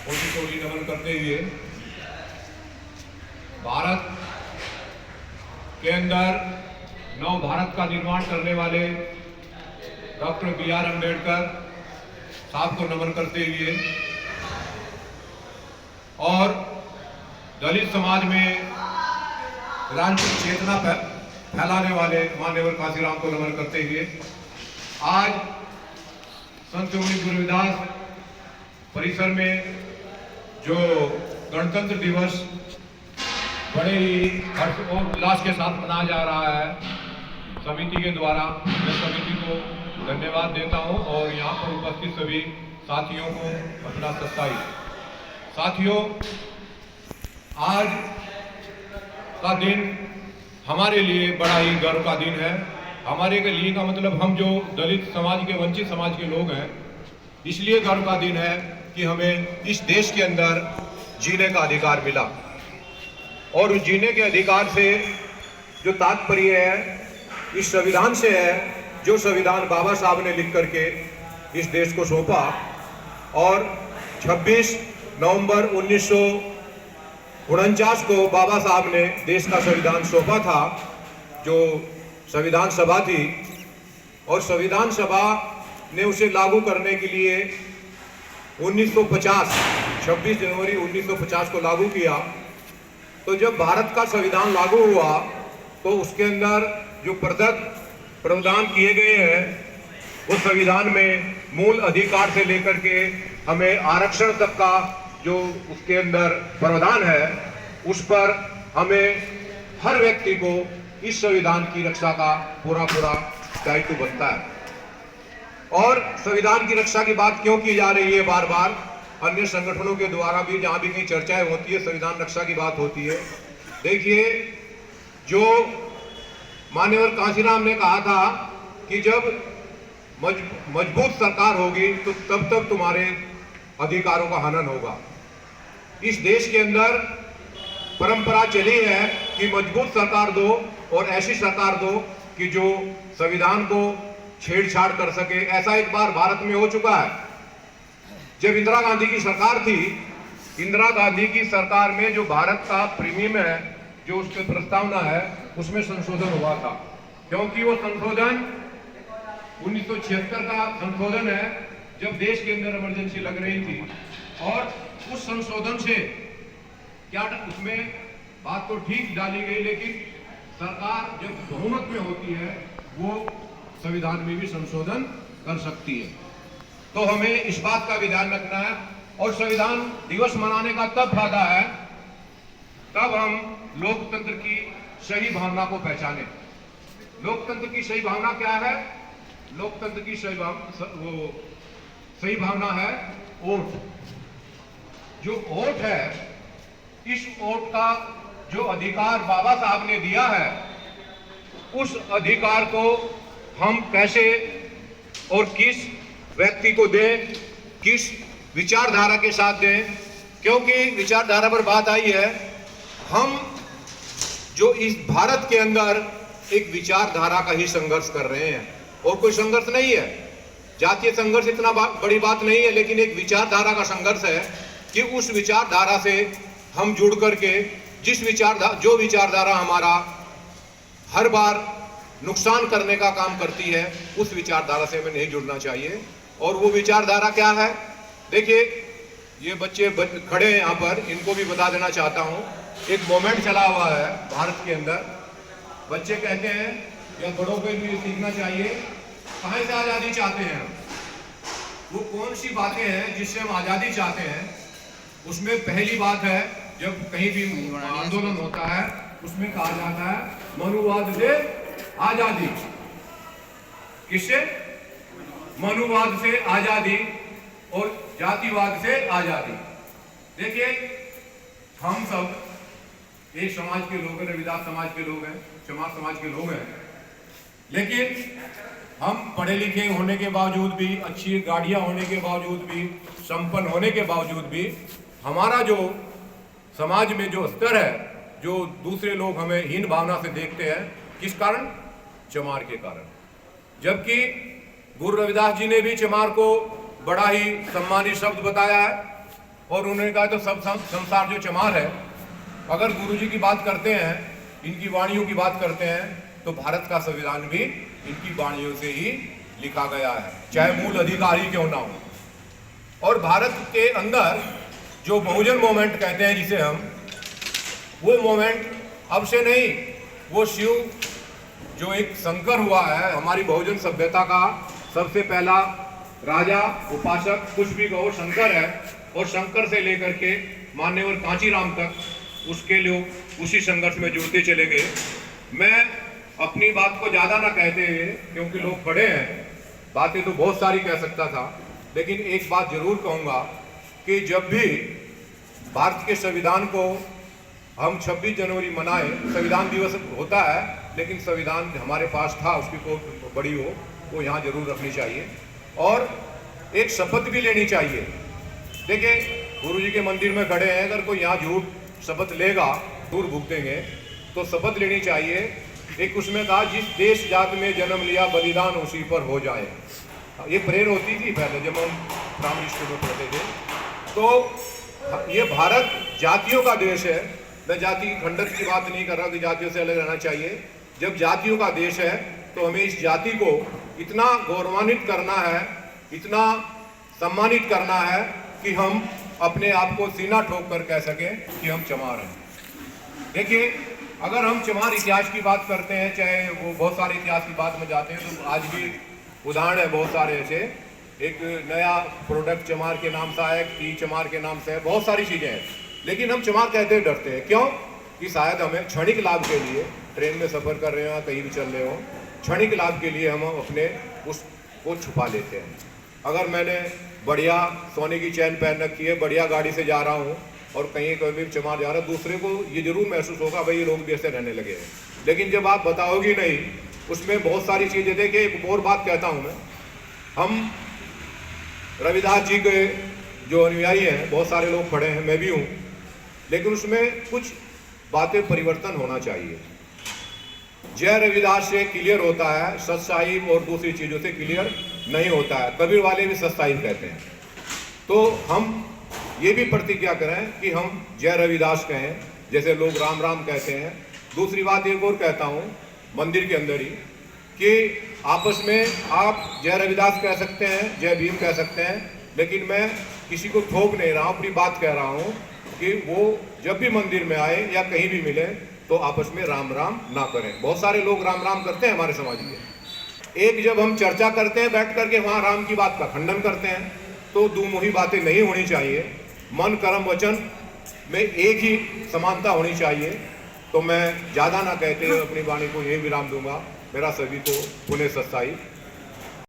कोटि कोटि नमन करते हुए भारत के अंदर नव भारत का निर्माण करने वाले डॉक्टर B.R. अम्बेडकर साहब को नमन करते हुए और दलित समाज में क्रांतिक चेतना फैलाने वाले मान्यवर कांशीराम को नमन करते हुए आज संत गुरु रविदास परिसर में जो गणतंत्र दिवस बड़े ही हर्ष और उल्लास के साथ मनाया जा रहा है, समिति के द्वारा मैं समिति को धन्यवाद देता हूं और यहाँ पर उपस्थित सभी साथियों को अपना सत्ताई। साथियों, आज का दिन हमारे लिए बड़ा ही गर्व का दिन है। हमारे के लिए का मतलब हम जो दलित समाज के, वंचित समाज के लोग हैं, इसलिए गर्व का दिन है कि हमें इस देश के अंदर जीने का अधिकार मिला और उस जीने के अधिकार से जो तात्पर्य है इस संविधान से है, जो संविधान बाबा साहब ने लिख करके इस देश को सौंपा और 26 नवंबर 1949 को बाबा साहब ने देश का संविधान सौंपा था, जो संविधान सभा थी, और संविधान सभा ने उसे लागू करने के लिए 1950 26 जनवरी 1950 को लागू किया। तो जब भारत का संविधान लागू हुआ तो उसके अंदर जो प्रावधान किए गए हैं उस संविधान में मूल अधिकार से लेकर के हमें आरक्षण तक का जो उसके अंदर प्रावधान है, उस पर हमें हर व्यक्ति को इस संविधान की रक्षा का पूरा दायित्व बनता है। और संविधान की रक्षा की बात क्यों की जा रही है बार बार, अन्य संगठनों के द्वारा भी जहां भी कहीं चर्चाएं होती है संविधान रक्षा की बात होती है। देखिए, जो मान्यवर कांशीराम ने कहा था कि जब मजबूत सरकार होगी तो तब तक तुम्हारे अधिकारों का हनन होगा। इस देश के अंदर परंपरा चली है कि मजबूत सरकार दो और ऐसी सरकार दो कि जो संविधान को छेड़छाड़ कर सके। ऐसा एक बार भारत में हो चुका है। जब इंदिरा गांधी की सरकार थी, इंदिरा गांधी की सरकार में जो भारत का प्रीमियम है, जो उसके प्रस्तावना है, उसमें संशोधन हुआ था, क्योंकि वो संशोधन 1976 का संशोधन है, जब देश के अंदर इमरजेंसी लग रही थी। और उस संशोधन से क्या उसमें बात तो ठीक डाली गई, लेकिन सरकार जब बहुमत में होती है वो संविधान में भी संशोधन कर सकती है। तो हमें इस बात का भी ध्यान रखना है। और संविधान दिवस मनाने का तब फायदा है तब हम लोकतंत्र की सही भावना को पहचाने। लोकतंत्र की सही भावना क्या है? लोकतंत्र की सही भावना है वोट। जो वोट है, इस वोट का जो अधिकार बाबा साहब ने दिया है, उस अधिकार को हम कैसे और किस व्यक्ति को दें, किस विचारधारा के साथ दें। क्योंकि विचारधारा पर बात आई है, हम जो इस भारत के अंदर एक विचारधारा का ही संघर्ष कर रहे हैं और कोई संघर्ष नहीं है। जातीय संघर्ष इतना बड़ी बात नहीं है, लेकिन एक विचारधारा का संघर्ष है कि उस विचारधारा से हम जुड़ करके जो विचारधारा हमारा हर बार नुकसान करने का काम करती है, उस विचारधारा से हमें नहीं जुड़ना चाहिए। और वो विचारधारा क्या है? देखिए, ये बच्चे खड़े हैं यहाँ पर, इनको भी बता देना चाहता हूँ। एक मोमेंट चला हुआ है भारत के अंदर, बच्चे कहते हैं या बड़ों को भी सीखना चाहिए, कहाँ से आज़ादी चाहते हैं, वो कौन सी बातें हैं जिससे हम आज़ादी चाहते हैं। उसमें पहली बात है, जब कहीं भी आंदोलन होता है उसमें कहा जाता है मनुवाद से आजादी। किससे? मनुवाद से आजादी और जातिवाद से आजादी। देखिए, हम सब एक समाज के लोग हैं, रविदास समाज के लोग हैं, चमार समाज के लोग हैं, लेकिन हम पढ़े लिखे होने के बावजूद भी, अच्छी गाड़ियां होने के बावजूद भी, संपन्न होने के बावजूद भी, हमारा जो समाज में जो स्तर है, जो दूसरे लोग हमें हीन भावना से देखते हैं, किस कारण? चमार के कारण। जबकि गुरु रविदास जी ने भी चमार को बड़ा ही सम्मानित शब्द बताया है। और उन्होंने कहा तो सब संसार जो चमार है। अगर गुरुजी की बात करते हैं, इनकी वाणियों की बात करते हैं, तो भारत का संविधान भी इनकी वाणियों से ही लिखा गया है, चाहे मूल अधिकारी क्यों ना हो। और भारत के अंदर जो बहुजन मूवमेंट कहते हैं जिसे हम, वो मूवमेंट अब से नहीं, वो शिव जो एक शंकर हुआ है, हमारी बहुजन सभ्यता का सबसे पहला राजा उपासक कुछ भी कहो शंकर है। और शंकर से लेकर के मान्यवर कांचीराम तक उसके लोग उसी संघर्ष में जुड़ते चले गए। मैं अपनी बात को ज़्यादा ना कहते हुए, क्योंकि लोग बड़े हैं, बातें तो बहुत सारी कह सकता था, लेकिन एक बात जरूर कहूँगा कि जब भी भारत के संविधान को हम 26 जनवरी मनाए, संविधान दिवस होता है, लेकिन संविधान हमारे पास था, उसकी कोई बड़ी हो वो यहाँ जरूर रखनी चाहिए और एक शपथ भी लेनी चाहिए। देखिए, गुरुजी के मंदिर में खड़े हैं, अगर कोई यहाँ झूठ शपथ लेगा, दूर भुगतेंगे, तो शपथ लेनी चाहिए। एक उसमें कहा, जिस देश जात में जन्म लिया बलिदान उसी पर हो जाए। ये प्रेयर होती थी पहले जब हम प्राइमरी स्कूल में पढ़ते थे। तो ये भारत जातियों का देश है। मैं जाति की खंडन की बात नहीं कर रहा कि जातियों से अलग रहना चाहिए। जब जातियों का देश है तो हमें इस जाति को इतना गौरवान्वित करना है, इतना सम्मानित करना है कि हम अपने आप को सीना ठोक कर कह सकें कि हम चमार हैं। देखिए, अगर हम चमार इतिहास की बात करते हैं, चाहे वो बहुत सारे इतिहास की बात में जाते हैं, तो आज भी उदाहरण है बहुत सारे ऐसे। एक नया प्रोडक्ट चमार के नाम से आया, टी चमार के नाम से है, बहुत सारी चीज़ें हैं। लेकिन हम चमार कहते हैं डरते हैं, क्यों? कि शायद हमें क्षणिक लाभ के लिए, ट्रेन में सफ़र कर रहे हो, कहीं भी चल रहे हो, क्षणिक लाभ के लिए हम अपने उसको छुपा लेते हैं। अगर मैंने बढ़िया सोने की चैन पहन रखी है, बढ़िया गाड़ी से जा रहा हूँ और कहीं भी चमार जा रहा है, दूसरे को ये जरूर महसूस होगा भाई ये लोग भी ऐसे रहने लगे हैं। लेकिन जब आप बताओगी नहीं, उसमें बहुत सारी चीज़ें। देखिए, एक और बात कहता हूँ मैं, हम रविदास जी के जो अनुयायी हैं, बहुत सारे लोग खड़े हैं, मैं भी हूँ, लेकिन उसमें कुछ बातें परिवर्तन होना चाहिए। जय रविदास से क्लियर होता है, सत साहिब और दूसरी चीज़ों से क्लियर नहीं होता है। कबीर वाले भी सत साहिब कहते हैं। तो हम ये भी प्रतिज्ञा करें कि हम जय रविदास कहें, जैसे लोग राम राम कहते हैं। दूसरी बात एक और कहता हूँ मंदिर के अंदर ही, कि आपस में आप जय रविदास कह सकते हैं, जय भीम कह सकते हैं, लेकिन मैं किसी को ठोक नहीं रहा हूँ, अपनी बात कह रहा हूँ कि वो जब भी मंदिर में आए या कहीं भी मिले तो आपस में राम राम ना करें। बहुत सारे लोग राम राम करते हैं हमारे समाज में। एक जब हम चर्चा करते हैं बैठ करके, वहाँ राम की बात का खंडन करते हैं, तो दुमुही बातें नहीं होनी चाहिए। मन कर्म वचन में एक ही समानता होनी चाहिए। तो मैं ज़्यादा ना कहते हुए अपनी वाणी को यही विराम दूंगा। मेरा सभी को पुण्य सत्साई।